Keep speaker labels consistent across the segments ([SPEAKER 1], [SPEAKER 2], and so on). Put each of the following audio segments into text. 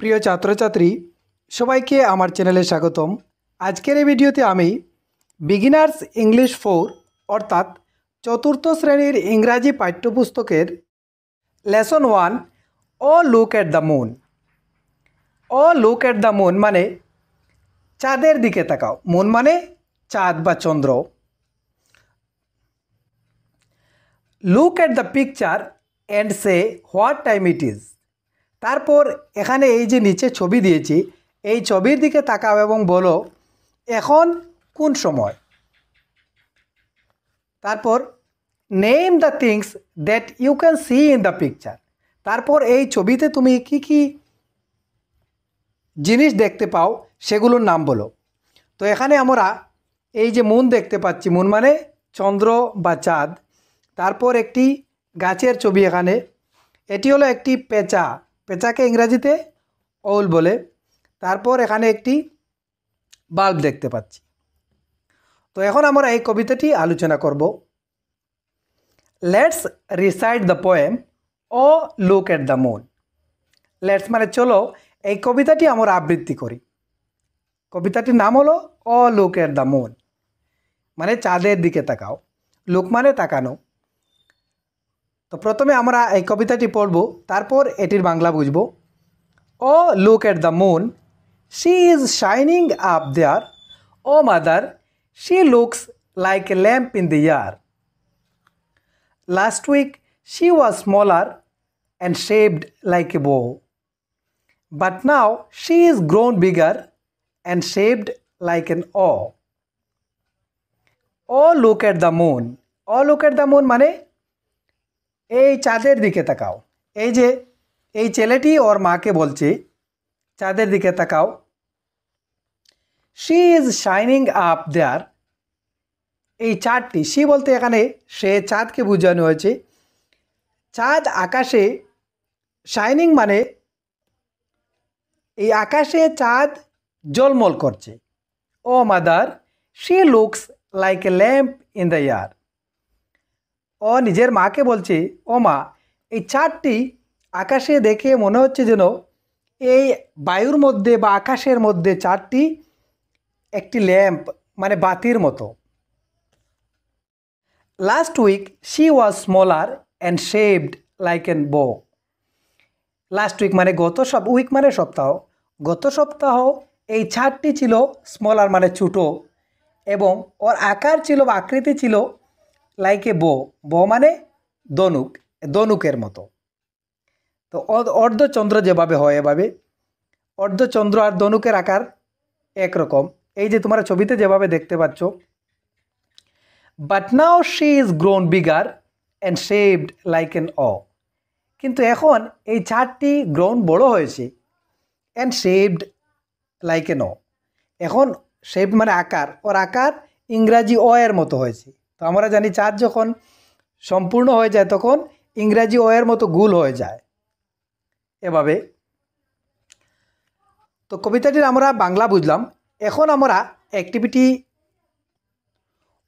[SPEAKER 1] প্রিয় ছাত্রছাত্রী সবাইকে আমার চ্যানেলে স্বাগতম। আজকের এই ভিডিওতে আমি বিগিনার্স ইংলিশ 4 অর্থাৎ চতুর্থ শ্রেণীর ইংরাজি পাঠ্যপুস্তকের lesson 1 O look at the moon. O look at the moon মানে চাঁদের দিকে তাকাও। মুন মানে চাঁদ বা চন্দ্র। Look at the picture and say what time it is. তারপর এখানে এই যে নিচে ছবি দিয়েছি, এই ছবির দিকে তাকাও এবং বলো এখন কোন সময়। তারপর name the things that you can see in the picture. তারপর এই ছবিতে তুমি কি কি জিনিস দেখতে পাও সেগুলোর নাম বলো। তো এখানে আমরা এই যে মুন দেখতে পাচ্ছি, মুন মানে চন্দ্র বা চাঁদ। তারপর একটি গাছের ছবি এখানে, এটি হলো একটি পেঁচা, পেঁচাকে ইংরাজিতে ওল বলে। তারপর এখানে একটি বাল্ব দেখতে পাচ্ছি। তো এখন আমরা এই কবিতাটি আলোচনা করব। লেটস রিসাইট দ্য পোয়েম ও look at the moon. Let's মানে চলো এই কবিতাটি আমরা আবৃত্তি করি। কবিতাটির নাম হলো ও লুক এট দ্য মুন মানে চাঁদের দিকে তাকাও, লুক মানে তাকানো। তো প্রথমে আমরা এই কবিতাটি পড়ব, তারপর এটির বাংলা বুঝব। O look at the moon, she is shining up there. O mother, she looks like a lamp in the air. Last week she was smaller and shaped like a bow, but now she is grown bigger and shaped like an O. O look at the moon, O look at the moon মানে এই চাঁদের দিকে তাকাও। এই যে এই ছেলেটি ওর মাকে বলছে চাঁদের দিকে তাকাও। শি ইজ শাইনিং আপ দেয়ার, এই চাঁদটি, শি বলতে এখানে সে চাঁদকে বোঝানো হয়েছে। চাঁদ আকাশে, শাইনিং মানে এই আকাশে চাঁদ ঝলমল করছে। O mother, she looks like a lamp in the air. ও নিজের মাকে বলছে, ও মা, এই চাঁদটি আকাশে দেখে মনে হচ্ছে যেন এই বায়ুর মধ্যে বা আকাশের মধ্যে চাঁদটি একটি ল্যাম্প মানে বাতির মতো। Last week she was smaller and shaped like an bow. Last week মানে গত উইক মানে সপ্তাহ, গত সপ্তাহ এই চাঁদটি ছিল স্মলার মানে ছোটো, এবং ওর আকার ছিল বা আকৃতি ছিল লাইক এ বো, বো মানে ধনুক, ধনুকের মতো। তো অর্ধচন্দ্র যেভাবে হয় এভাবে অর্ধচন্দ্র আর ধনুকের আকার একরকম, এই যে তোমরা ছবিতে যেভাবে দেখতে পাচ্ছ। But now she is grown bigger and shaped like an O. কিন্তু এখন এই চাঁদটি গ্রোন বড় হয়েছে, and shaped like an O. এখন শেপ মানে আকার, ওর আকার ইংরাজি ও এর মতো হয়েছে। তো আমরা জানি চাঁদ যখন সম্পূর্ণ হয়ে যায় তখন ইংরাজি ও এর মতো গোল হয়ে যায় এভাবে। তো কবিতাটির আমরা বাংলা বুঝলাম। এখন আমরা অ্যাক্টিভিটি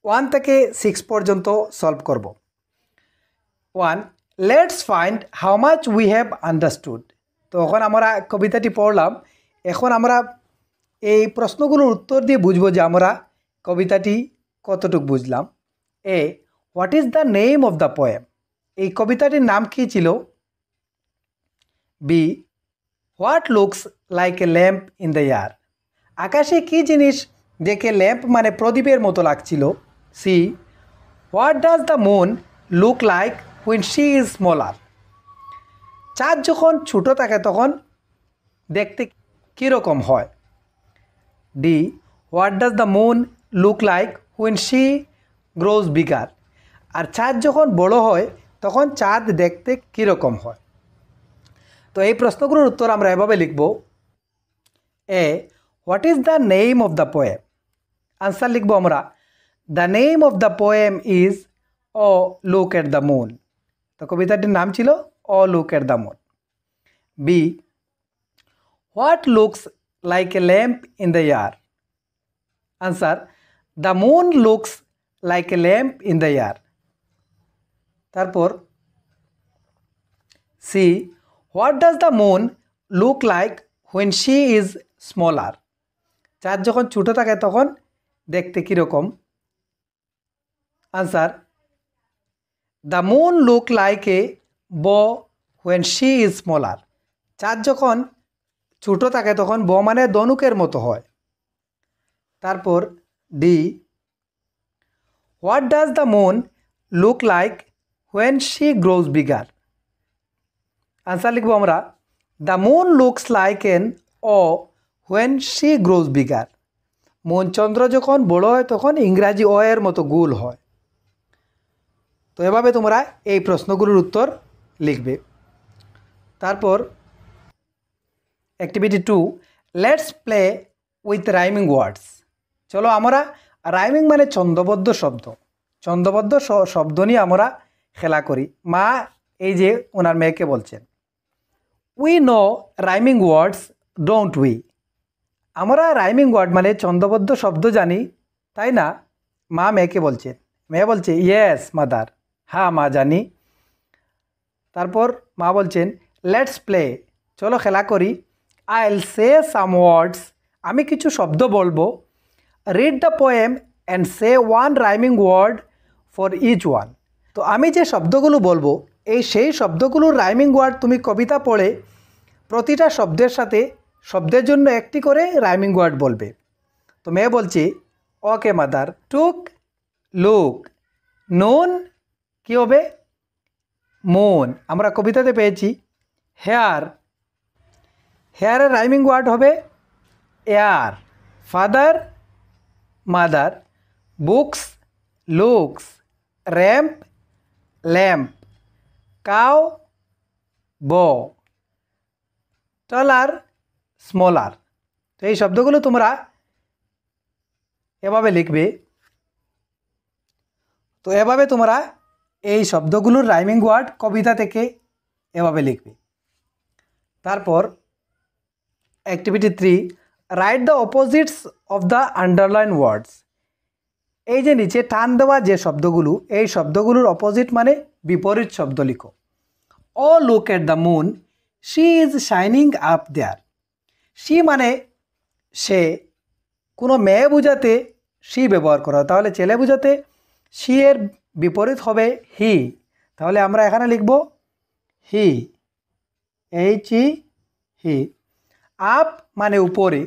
[SPEAKER 1] 1 থেকে 6 পর্যন্ত সলভ করব। 1. Let's find how much we have understood. তো এখন আমরা কবিতাটি পড়লাম, এখন আমরা এই প্রশ্নগুলোর উত্তর দিয়ে বুঝবো যে আমরা কবিতাটি কতটুকু বুঝলাম। A, what is the name of the poem, এই কবিতাটির নাম কী ছিল। B, what looks like a lamp in the air, আকাশে কী জিনিস দেখে ল্যাম্প মানে প্রদীপের মতো লাগছিল। C, what does the moon look like when she is smaller, চাঁদ যখন ছোটো থাকে তখন দেখতে কীরকম হয়। D, what does the moon look like when she grows bigger, আর চাঁদ যখন বড় হয় তখন চাঁদ দেখতে কীরকম হয়। তো এই প্রশ্নগুলোর উত্তর আমরা এভাবে লিখব। A, what is the name of the poem, answer লিখব আমরা the name of the poem is O look at the moon. তো কবিতাটির নাম ছিল O look at the moon. B, what looks like a lamp in the air, answer the moon looks like a lamp in the air. তারপর C, what does the moon look like when she is smaller. চাঁদ যখন ছোটো থাকে তখন দেখতে কীরকম? Answer, the moon look like a ব when she is smaller. চাঁদ যখন ছোটো থাকে তখন ব মানে ধনুকের মতো হয়। তারপর D, what does the moon look like when she grows bigger. Answer লিখব আমরা, the moon looks like an uh when she grows bigger. Moon চন্দ্র যখন বড় হয় তখন ইংরাজি অ এর মতো গোল হয়। তো এভাবে তোমরা এই প্রশ্নগুলোর উত্তর লিখবে। তারপর activity 2, let's play with rhyming words. চলো আমরা রাইমিং মানে ছন্দবদ্ধ শব্দ, ছন্দবদ্ধ শব্দ নিয়ে আমরা খেলা করি। মা এই যে ওনার মেয়েকে বলছেন, we know rhyming words don't we. আমরা রাইমিং ওয়ার্ড মানে ছন্দবদ্ধ শব্দ জানি, তাই না? মা মেয়েকে বলছেন, মেয়ে বলছে ইয়েস মাদার, হ্যাঁ মা জানি। তারপর মা বলছেন লেটস প্লে, চলো খেলা করি। আই উইল সে সাম ওয়ার্ডস, আমি কিছু শব্দ বলবো। Read the poem and say one rhyming word for each one. তো আমি যে শব্দগুলো বলবো সেই শব্দগুলোর রাইমিং ওয়ার্ড তুমি কবিতা পড়ে প্রতিটা শব্দের সাথে শব্দের জন্য একটি করে রাইমিং ওয়ার্ড বলবে। তো মেয়ে বলছি ওকে মাদার। টুক, লুক, নুন কী হবে? মুন। আমরা কবিতাতে পেয়েছি হেয়ার, হেয়ারের রাইমিং ওয়ার্ড হবে air. Father, mother. Books, looks. Ramp, lamp. Cow, ব। টলার, স্মলার। তো এই শব্দগুলো তোমরা এভাবে লিখবে। তো এভাবে তোমরা এই শব্দগুলোর রাইমিং ওয়ার্ড কবিতা থেকে এভাবে লিখবে। তারপর activity 3, write the opposites of the underline words. এই যে নিচে টান দেওয়া যে শব্দগুলো, এই শব্দগুলোর অপোজিট মানে বিপরীত শব্দ লিখো। O look at the moon, she is shining up there. She মানে সে, কোনো মেয়ে বোঝাতে শি ব্যবহার করা, তাহলে ছেলে বোঝাতে শি এর বিপরীত হবে হি। তাহলে আমরা এখানে লিখব হি, এইচ ই, হি। আপ মানে উপরে,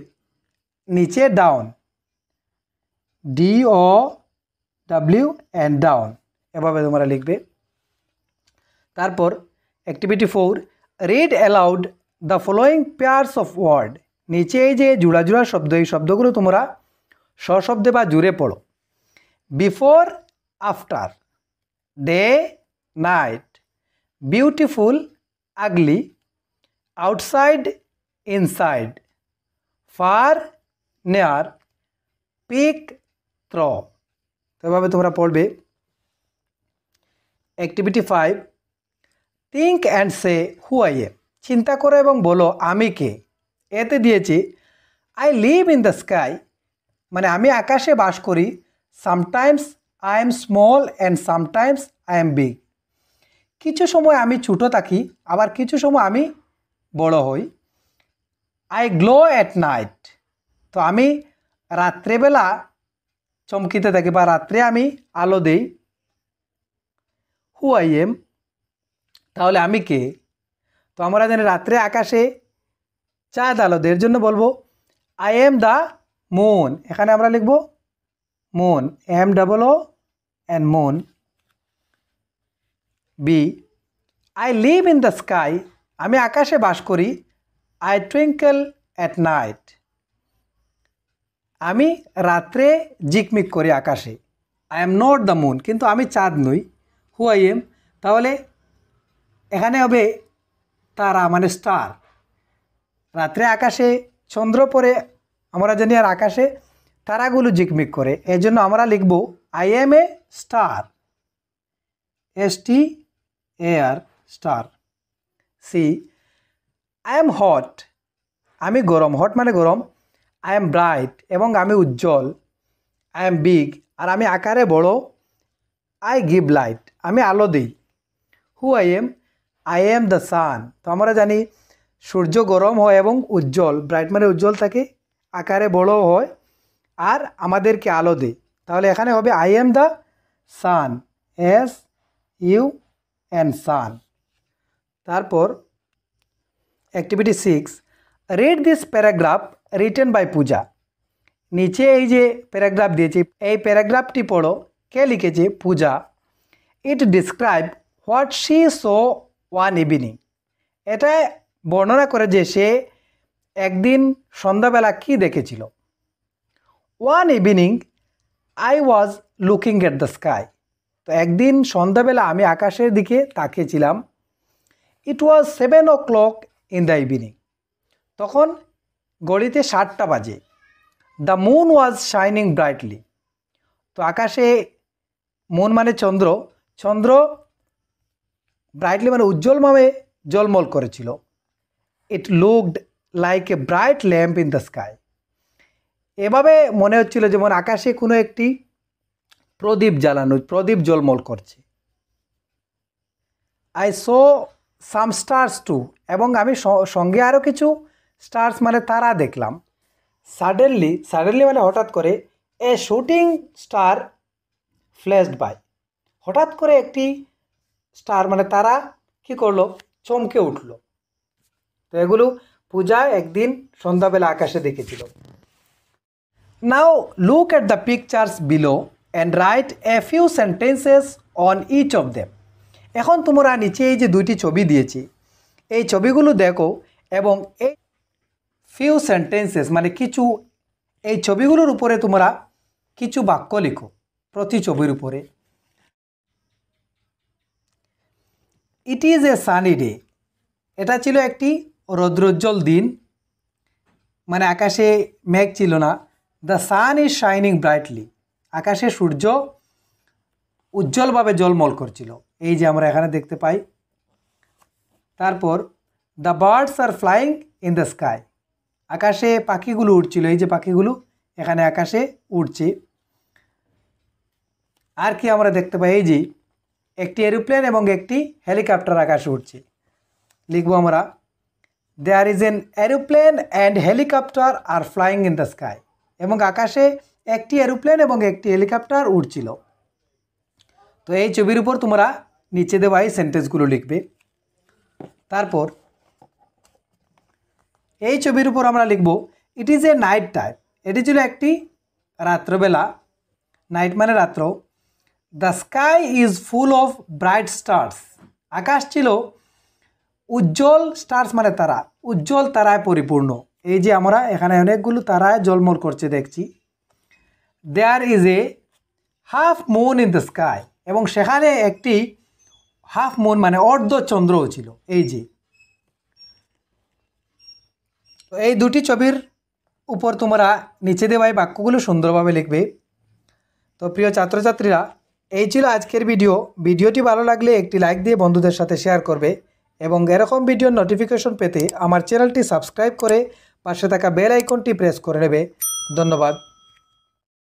[SPEAKER 1] নিচে down, D O W and down, এভাবে তোমরা লিখবে। তারপর activity 4, read aloud the following pairs of word. নিচে এই যে জোড়া জোড়া শব্দ, এই শব্দগুলো তোমরা সশব্দে বা জুড়ে পড়ো। Before, after. Day, night. Beautiful, ugly. Outside, inside. Far, near. Pick, throw. তো এভাবে তোমরা পড়বে। Activity 5, think and say who I am. চিন্তা করো এবং বলো আমি কে। এতে দিয়েছি I live in the sky, মানে আমি আকাশে বাস করি। Sometimes I am small and sometimes I am big. কিছু সময় আমি ছোটো থাকি, আবার কিছু সময় আমি বড় হই। আই গ্লো অ্যাট নাইট, তো আমি রাত্রেবেলা চমকিতে থাকি বা রাত্রে আমি আলো দেই। হু আই এম, তাহলে আমি কে? তো আমরা জানি রাত্রে আকাশে চাঁদ আলো দেয়, এর জন্য বলবো আই এম দ্য মুন। এখানে আমরা লিখব moon, M double O N, moon. B, I live in the sky, আমি আকাশে বাস করি। আই টুইঙ্কেল অ্যাট নাইট, আমি রাত্রে ঝিকমিক করি আকাশে। I am not the moon, কিন্তু আমি চাঁদ নই। হু আই এম, তাহলে এখানে হবে তারা মানে স্টার। রাত্রে আকাশে চন্দ্র পরে আমরা জানি আর আকাশে তারাগুলো ঝিকমিক করে, এই জন্য আমরা লিখব I am a star, STAR, star. C, I am hot, আমি গরম, হট মানে গরম। আই এম ব্রাইট, এবং আমি উজ্জ্বল। আই এম বিগ, আর আমি আকারে বড়। আই গিভ লাইট, আমি আলো দিই। হু আই এম দ্য সান, তো আমরা জানি সূর্য গরম হয় এবং উজ্জ্বল, ব্রাইট মানে উজ্জ্বল থাকে, আকারে বড় হয় আর আমাদেরকে আলো দেয়। তাহলে এখানে হবে I am the sun, SUN sun. তারপর activity 6, read this paragraph written by Puja. নিচে এই যে প্যারাগ্রাফ দিয়েছে, এই প্যারাগ্রাফটি পড়ো। কে লিখেছে? Puja. It describe what she saw one evening. এটা বর্ণনা করে যে সে একদিন সন্ধ্যাবেলা কি দেখেছিল। One evening I was looking at the sky. তো একদিন সন্ধ্যাবেলা আমি আকাশের দিকে তাকিয়েছিলাম। It was 7 o'clock in the evening. তখন ঘড়িতে 7টা বাজে। The moon was shining brightly. তো আকাশে মুন মানে চন্দ্র, চন্দ্র ব্রাইটলি মানে উজ্জ্বলভাবে ঝলমল করেছিল। It looked like a bright lamp in the sky. এভাবে মনে হচ্ছিল যেমন আকাশে কোনো একটি প্রদীপ জ্বালানো, প্রদীপ ঝলমল করছে। I saw some stars too. এবং আমি সঙ্গে আরও কিছু স্টার্স মানে তারা দেখলাম। সাডেনলি, সাডেনলি মানে হঠাৎ করে, এ শুটিং স্টার ফ্ল্যাশড বাই। হঠাৎ করে একটি স্টার মানে তারা কি করলো? চমকে উঠলো। তো এগুলো পূজা একদিন সন্ধ্যাবেলা আকাশে দেখেছিল। Now look at the pictures below and write a few sentences on each of them. এখন তোমরা নিচে এই যে দুইটি ছবি দিয়েছি, এই ছবিগুলো দেখো এবং এই ফিউ সেন্টেন্সেস মানে কিছু, এই ছবিগুলোর উপরে তোমরা কিছু বাক্য লিখো প্রতি ছবির উপরে। ইট ইজ এ সানি ডে। এটা ছিল একটি রৌদ্রোজ্জ্বল দিন, মানে আকাশে মেঘ ছিল না। The sun is shining brightly. আকাশে সূর্য উজ্জ্বলভাবে ঝলমল করছিল, এই যে আমরা এখানে দেখতে পাই। তারপর the birds R flying in the sky. আকাশে পাখিগুলো উড়ছিল, এই যে পাখিগুলো এখানে আকাশে উড়ছে। আর কি আমরা দেখতে পাই? এই যে একটি এরোপ্লেন এবং একটি হেলিকপ্টার আকাশে উঠছে। লিখবো আমরা, there is an aeroplane and helicopter are flying in the sky. এবং আকাশে একটি এরোপ্লেন এবং একটি হেলিকপ্টার উড়ছিল। তো এই ছবির উপর তোমরা নিচে দেওয়া এই সেন্টেন্সগুলো লিখবে। তারপর এই ছবির উপর আমরা লিখব, it is a night time. এটি ছিল একটি রাত্রবেলা, নাইট মানে রাত্র। The sky is full of bright stars. আকাশ ছিল উজ্জ্বল, স্টার্স মানে তারা, উজ্জ্বল তারায় পরিপূর্ণ। এই যে আমরা এখানে অনেকগুলো তারায় ঝলমল করছে দেখছি। There is a half moon in the sky. এবং সেখানে একটি হাফ মুন মানে অর্ধচন্দ্রও ছিল। এই যে এই দুটি ছবির উপর তোমরা নিচে দেওয়া এই বাক্যগুলো সুন্দরভাবে লিখবে। তো প্রিয় ছাত্রছাত্রীরা, এই ছিল আজকের ভিডিও। ভিডিওটি ভালো লাগলে একটি লাইক দিয়ে বন্ধুদের সাথে শেয়ার করবে এবং এরকম ভিডিওর নোটিফিকেশন পেতে আমার চ্যানেলটি সাবস্ক্রাইব করে পাশে থাকা বেল আইকনটি প্রেস করে নেবে। ধন্যবাদ।